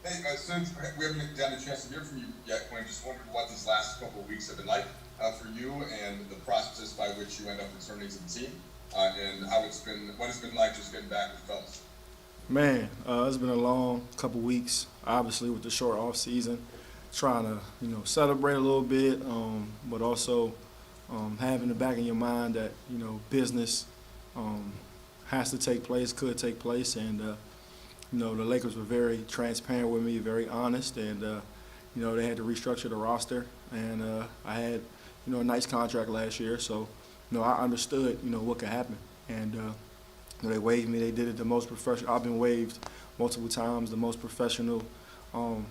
Hey, since we haven't gotten a chance to hear from you yet, Quinn, just wondered what these last couple of weeks have been like for you and the process by which you end up returning to the team, and what it's been like just getting back with the fellas. Man, it's been a long couple weeks. Obviously, with the short off season, trying to celebrate a little bit, but also having the back in your mind that business um, has to take place, could take place, and the Lakers were very transparent with me, very honest, and they had to restructure the roster, and I had a nice contract last year, so I understood what could happen, and they waived me. They did it the most professional. I've been waived multiple times. The most professional. Um,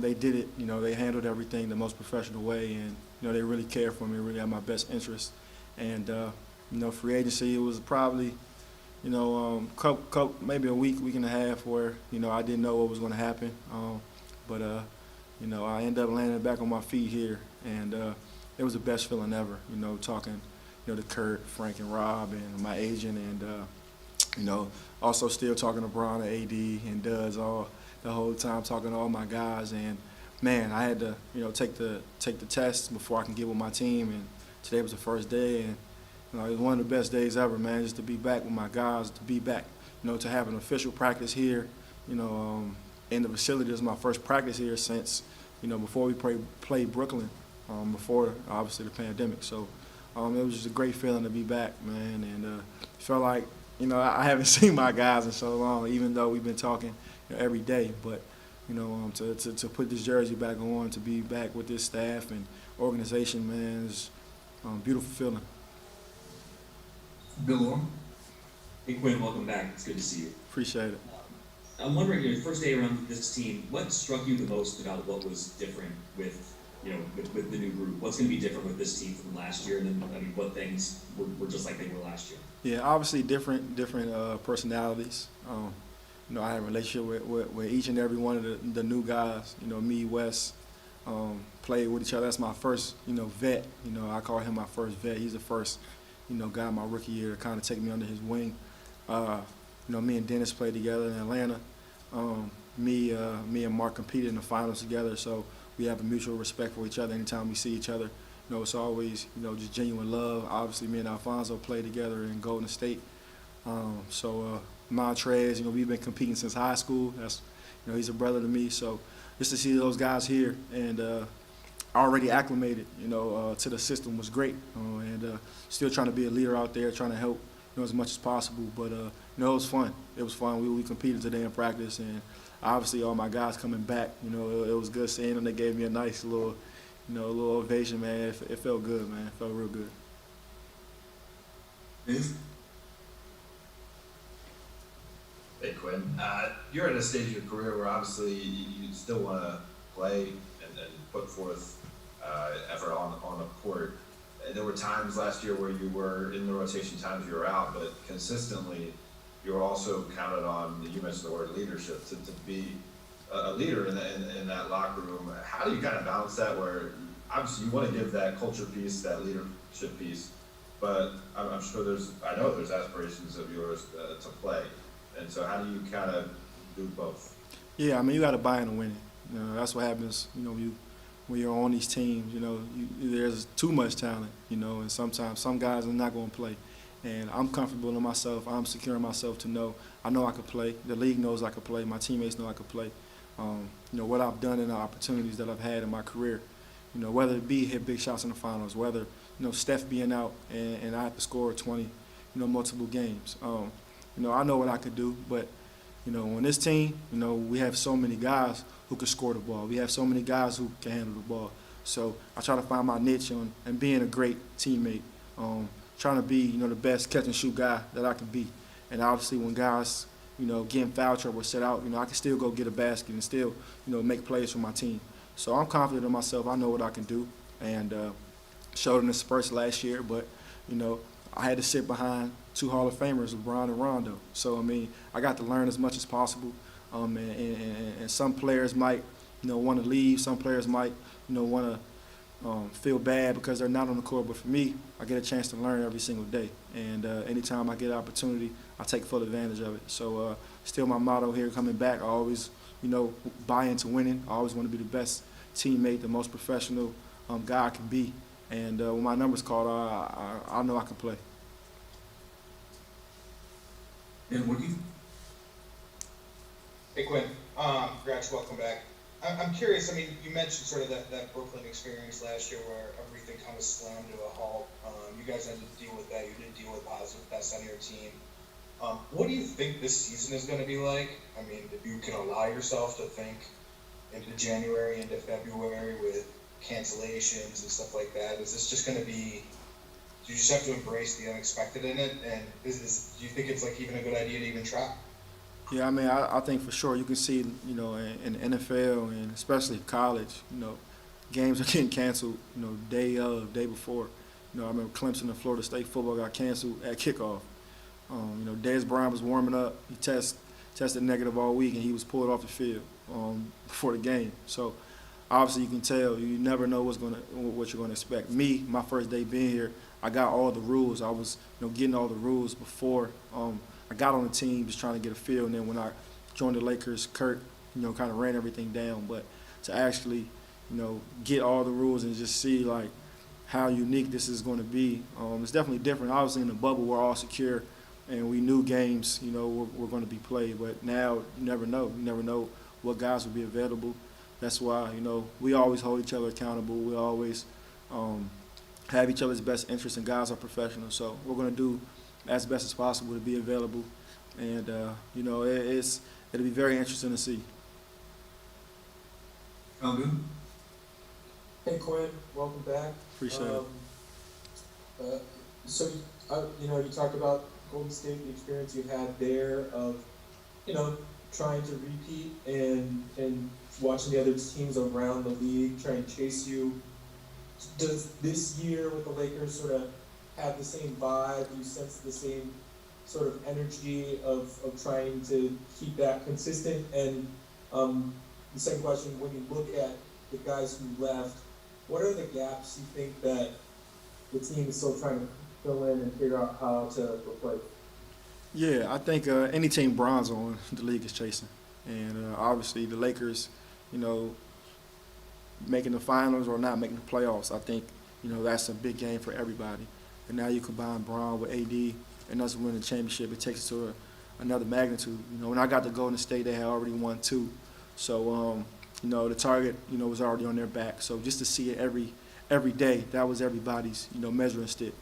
they did it. They handled everything the most professional way, and they really cared for me. Really had my best interest. And free agency it was probably maybe a week and a half where I didn't know what was going to happen. But I ended up landing back on my feet here, and it was the best feeling ever. Talking to Kurt, Frank, and Rob, and my agent, and you know, also still talking to Bron and AD and Duz all the whole time, talking to all my guys. And man, I had to take the test before I can get with my team. And today was the first day, and it was one of the best days ever, man. Just to be back with my guys, to be back, to have an official practice here, you know, in the facility. This is my first practice here since before we played Brooklyn, before obviously the pandemic. So it was just a great feeling to be back, man, and felt like I haven't seen my guys in so long, even though we've been talking every day. But to put this jersey back on, to be back with this staff and organization, man, is a beautiful feeling. Bill Orm. Hey Quinn, welcome back. It's good to see you. Appreciate it. I'm wondering, your first day around this team, what struck you the most about what was different with, with the new group? What's going to be different with this team from last year? And then, I mean, what things were just like they were last year? Yeah, obviously different personalities. I have a relationship with each and every one of the new guys. Me, Wes, played with each other. That's my first, vet. I call him my first vet. He's the first, guy my rookie year to kind of take me under his wing. Me and Dennis played together in Atlanta. Me and Mark competed in the finals together, so we have a mutual respect for each other anytime we see each other. It's always, just genuine love. Obviously, me and Alfonso played together in Golden State. Montrez, we've been competing since high school. That's, he's a brother to me. So just to see those guys here and already acclimated, to the system was great. And still trying to be a leader out there, trying to help, as much as possible. But it was fun. It was fun. We competed today in practice, and obviously all my guys coming back. It was good seeing them. They gave me a nice little, little ovation, man. It felt good, man. It felt real good. Dave. Hey Quinn, you're at a stage of your career where obviously you still want to play and put forth effort on the court. There were times last year where you were in the rotation, times you were out, but consistently you were also counted on. You mentioned the word leadership to be a leader in that locker room. How do you kind of balance that? Where obviously you want to give that culture piece, that leadership piece, but I'm sure I know there's aspirations of yours to play. And so how do you kind of do both? Yeah, I mean, you got to buy into winning. That's what happens, when you're on these teams, there's too much talent, and sometimes some guys are not going to play. And I'm comfortable in myself. I'm secure in myself to know I know I could play. The league knows I could play. My teammates know I could play. What I've done and the opportunities that I've had in my career, whether it be hit big shots in the finals, whether, Steph being out and I have to score 20, multiple games. I know what I could do, but on this team, we have so many guys who can score the ball. We have so many guys who can handle the ball. So I try to find my niche on and being a great teammate, trying to be the best catch and shoot guy that I can be. And obviously when guys get in foul trouble or set out, I can still go get a basket and still make plays for my team. So I'm confident in myself. I know what I can do, and showed in the Spurs last year, but I had to sit behind two Hall of Famers, LeBron and Rondo. So, I mean, I got to learn as much as possible. And some players might, want to leave. Some players might, want to feel bad because they're not on the court. But for me, I get a chance to learn every single day. And anytime I get an opportunity, I take full advantage of it. So, still my motto here coming back, I always buy into winning. I always want to be the best teammate, the most professional guy I can be. And when my number's called, I know I can play. And what do you? Hey Quinn, congrats, welcome back. I'm curious, I mean, you mentioned sort of that Brooklyn experience last year where everything kind of slammed to a halt. You guys had to deal with that, you didn't deal with positive best on your team. What do you think this season is going to be like? I mean, if you can allow yourself to think into January, into February with cancellations and stuff like that, is this just going to be, do you just have to embrace the unexpected in it? And do you think it's like even a good idea to even try? Yeah, I mean, I think for sure you can see, in the NFL and especially college, games are getting canceled, day before. I remember Clemson and Florida State football got canceled at kickoff. Dez Bryant was warming up. He tested negative all week, and he was pulled off the field before the game. So obviously you can tell you never know what you're gonna expect. Me, my first day being here, I got all the rules. I was getting all the rules before I got on the team, just trying to get a feel. And then when I joined the Lakers, Kurt kind of ran everything down. But to actually get all the rules and just see like how unique this is going to be, it's definitely different. Obviously in the bubble we're all secure and we knew games were going to be played, but now you never know what guys will be available. That's why we always hold each other accountable. We always have each other's best interests, and guys are professionals, so we're going to do as best as possible to be available. And it'll be very interesting to see. Good. Hey Quinn, welcome back. Appreciate it. So, you talked about Golden State, the experience you had there of, trying to repeat and watching the other teams around the league try and chase you. Does this year with the Lakers sort of have the same vibe? Do you sense the same sort of energy of trying to keep that consistent? And the second question, when you look at the guys who left, what are the gaps you think that the team is still trying to fill in and figure out how to replace? Yeah, I think any team bronze on the league is chasing. And obviously the Lakers, making the finals or not making the playoffs, I think, that's a big game for everybody. And now you combine Bron with AD and us winning the championship, it takes it to another magnitude. When I got to Golden State, they had already won 2. So, the target, was already on their back. So just to see it every day, that was everybody's, measuring stick.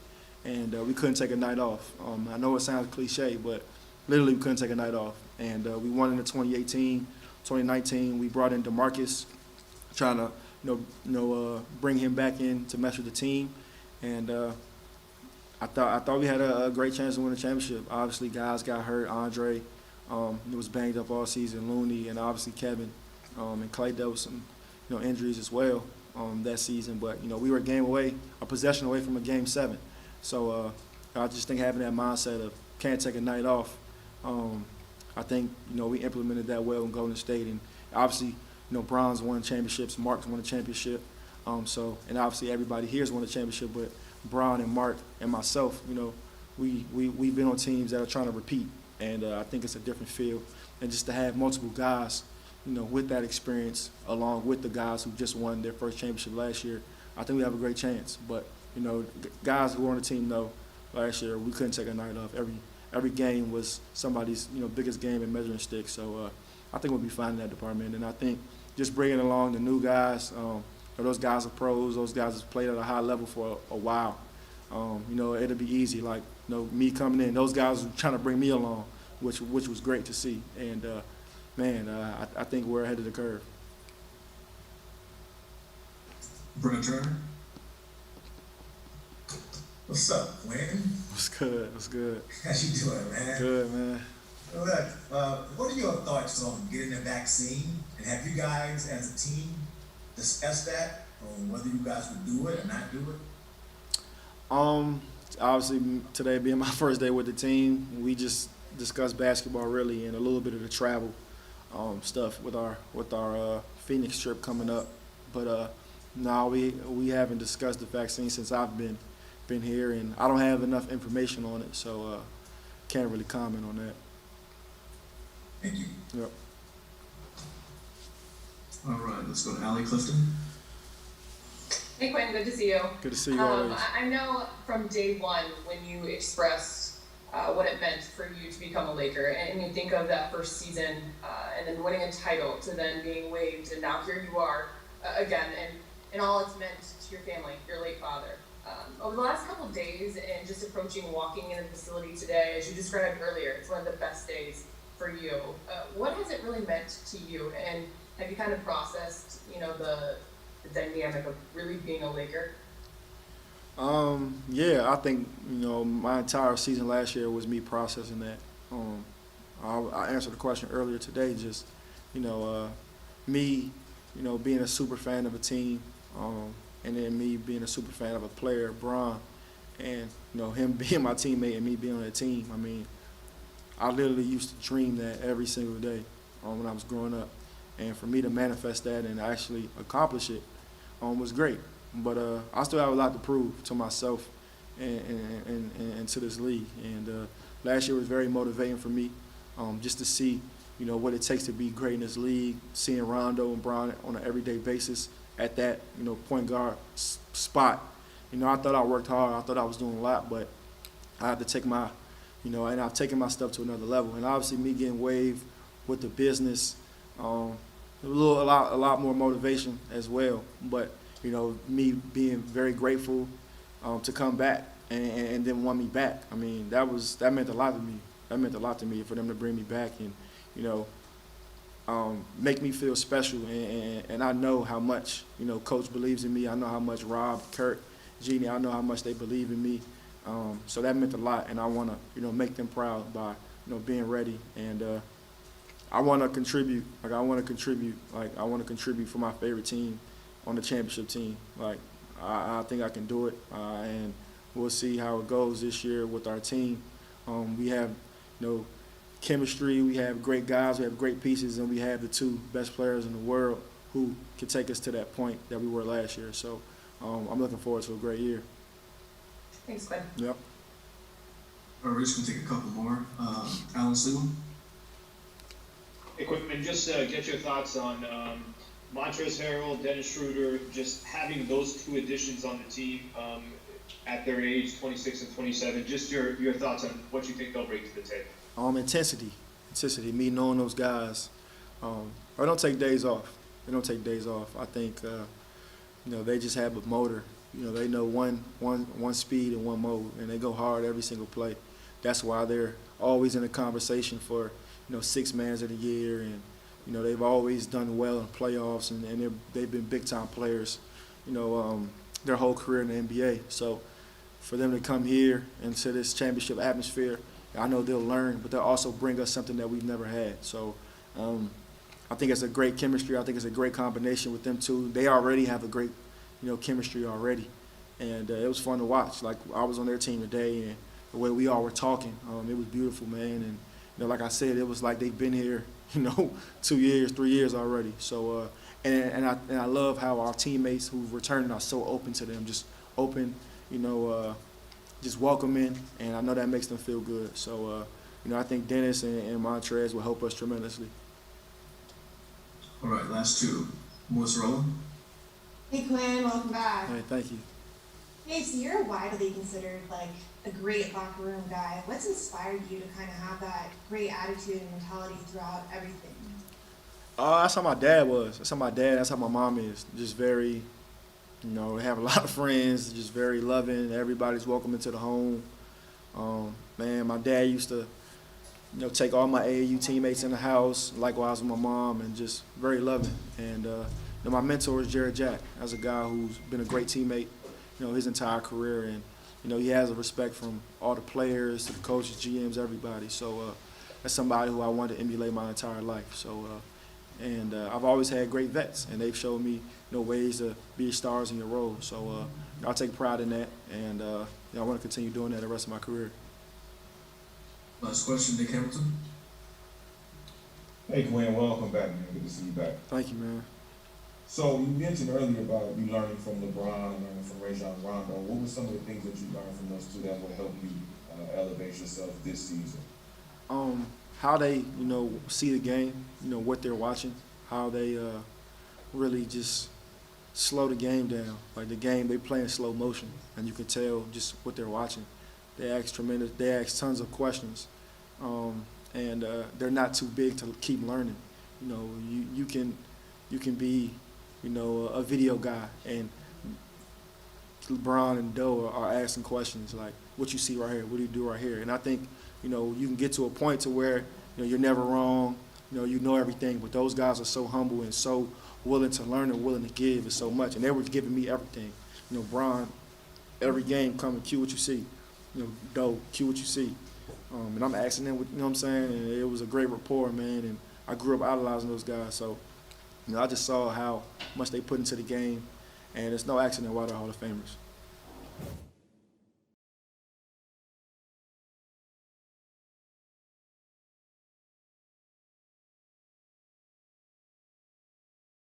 And we couldn't take a night off. I know it sounds cliche, but literally we couldn't take a night off. And we won in the 2018, 2019. We brought in DeMarcus, trying to, bring him back in to mesh with the team. And I thought we had a great chance to win the championship. Obviously, guys got hurt. Andre was banged up all season. Looney and obviously Kevin and Clay dealt with some injuries as well that season. But we were a possession away from a game 7. So I just think having that mindset of can't take a night off. I think we implemented that well in Golden State, and obviously Bron's won championships, Mark's won a championship. And obviously everybody here's won a championship, but Bron and Mark and myself, we've been on teams that are trying to repeat, and I think it's a different feel. And just to have multiple guys, with that experience, along with the guys who just won their first championship last year, I think we have a great chance. But guys who were on the team know last year we couldn't take a night off. Every game was somebody's biggest game and measuring stick. So I think we'll be fine in that department. And I think just bringing along the new guys. Those guys are pros. Those guys have played at a high level for a while. It'll be easy. Like, me coming in, those guys were trying to bring me along, which was great to see. And I think we're ahead of the curve. Brett Turner. What's up, Quinn? What's good? What's good? How you doing, man? Good, man. Look, what are your thoughts on getting the vaccine? And have you guys, as a team, discussed that on whether you guys would do it or not do it? Obviously today being my first day with the team, we just discussed basketball really and a little bit of the travel stuff with our Phoenix trip coming up. But no, we haven't discussed the vaccine since I've been here, and I don't have enough information on it, so can't really comment on that. Thank you. Yep. let's go to Allie Clifton. Hey Quinn, good to see you. Good to see you always. I know from day one when you expressed what it meant for you to become a Laker, and you think of that first season and then winning a title to then being waived, and now here you are again, and all it's meant to your family, your late father. Over the last couple of days and just approaching walking in the facility today, as you described earlier, it's one of the best days for you. What has it really meant to you, and have you kind of processed, the dynamic of really being a Laker? Yeah, I think, my entire season last year was me processing that. I answered the question earlier today, just, me, being a super fan of a team, and then me being a super fan of a player, Bron, and, him being my teammate and me being on that team. I mean, I literally used to dream that every single day when I was growing up. And for me to manifest that and actually accomplish it was great. But I still have a lot to prove to myself and to this league. And last year was very motivating for me, just to see, what it takes to be great in this league, seeing Rondo and Bron on an everyday basis at that, point guard spot. I thought I worked hard. I thought I was doing a lot, but I had to take my, and I've taken my stuff to another level. And obviously me getting waived with the business, a lot more motivation as well. But, me being very grateful to come back and then want me back. I mean, that meant a lot to me. That meant a lot to me for them to bring me back and, make me feel special. And I know how much, Coach believes in me. I know how much Rob, Kurt, Jeannie, I know how much they believe in me. So that meant a lot, and I want to, make them proud by, being ready. And I want to contribute. I want to contribute for my favorite team on the championship team. I think I can do it, and we'll see how it goes this year with our team. We have, chemistry. We have great guys. We have great pieces, and we have the two best players in the world who can take us to that point that we were last year. So I'm looking forward to a great year. Thanks, Quinn. Yep. All right, we're just gonna take a couple more. Alan Sleeman. Hey, Quinn, just get your thoughts on Montrezl Harrell, Dennis Schroeder, just having those two additions on the team at their age, 26 and 27. Just your thoughts on what you think they'll bring to the table. Intensity. Me knowing those guys. They don't take days off. I think, they just have a motor. They know one speed and one mode, and they go hard every single play. That's why they're always in a conversation for, six mans of the year, and, they've always done well in playoffs, and they've been big-time players, their whole career in the NBA. So for them to come here into this championship atmosphere, I know they'll learn, but they'll also bring us something that we've never had. So I think it's a great chemistry. I think it's a great combination with them two. They already have a great, chemistry already. And it was fun to watch. Like, I was on their team today, and the way we all were talking, it was beautiful, man. And, like I said, it was like they've been here, 2 years, 3 years already. So, and I love how our teammates who've returned are so open to them, just open, just welcoming, and I know that makes them feel good. So, I think Dennis and Montrez will help us tremendously. All right, last two. Melissa Rowland. Hey Quinn, welcome back. Hey, thank you. Hey, so you're widely considered like a great locker room guy. What's inspired you to kind of have that great attitude and mentality throughout everything? That's how my dad was. That's how my mom is. Just very, they have a lot of friends, just very loving. Everybody's welcome into the home. Man, my dad used to, take all my AAU teammates in the house, likewise with my mom, and just very loving. And my mentor is Jared Jack. That's a guy who's been a great teammate, his entire career. And, he has a respect from all the players to the coaches, GMs, everybody. So that's somebody who I wanted to emulate my entire life. So, I've always had great vets, and they've showed me, ways to be stars in your role. So I take pride in that, and I want to continue doing that the rest of my career. Last question, Nick Hamilton. Hey Quinn, welcome back, man. Good to see you back. Thank you, man. So you mentioned earlier about you learning from LeBron and learning from Rajon Rondo. What were some of the things that you learned from those two that will help you elevate yourself this season? How they, see the game, what they're watching, how they really just slow the game down. Like the game, they play in slow motion, and you can tell just what they're watching. They ask tons of questions, and they're not too big to keep learning. You know, you can be, you know, a video guy, and LeBron and Doe are asking questions like, "What you see right here? What do you do right here?" And I think, you know, you can get to a point to where, you know, you're never wrong. You know everything. But those guys are so humble and so willing to learn and willing to give and so much. And they were giving me everything. You know, Bron, every game coming, cue what you see. You know, Doe, cue what you see. And I'm asking them, you know what I'm saying? And it was a great rapport, man. And I grew up idolizing those guys. So, you know, I just saw how much they put into the game. And it's no accident why they're Hall of Famers.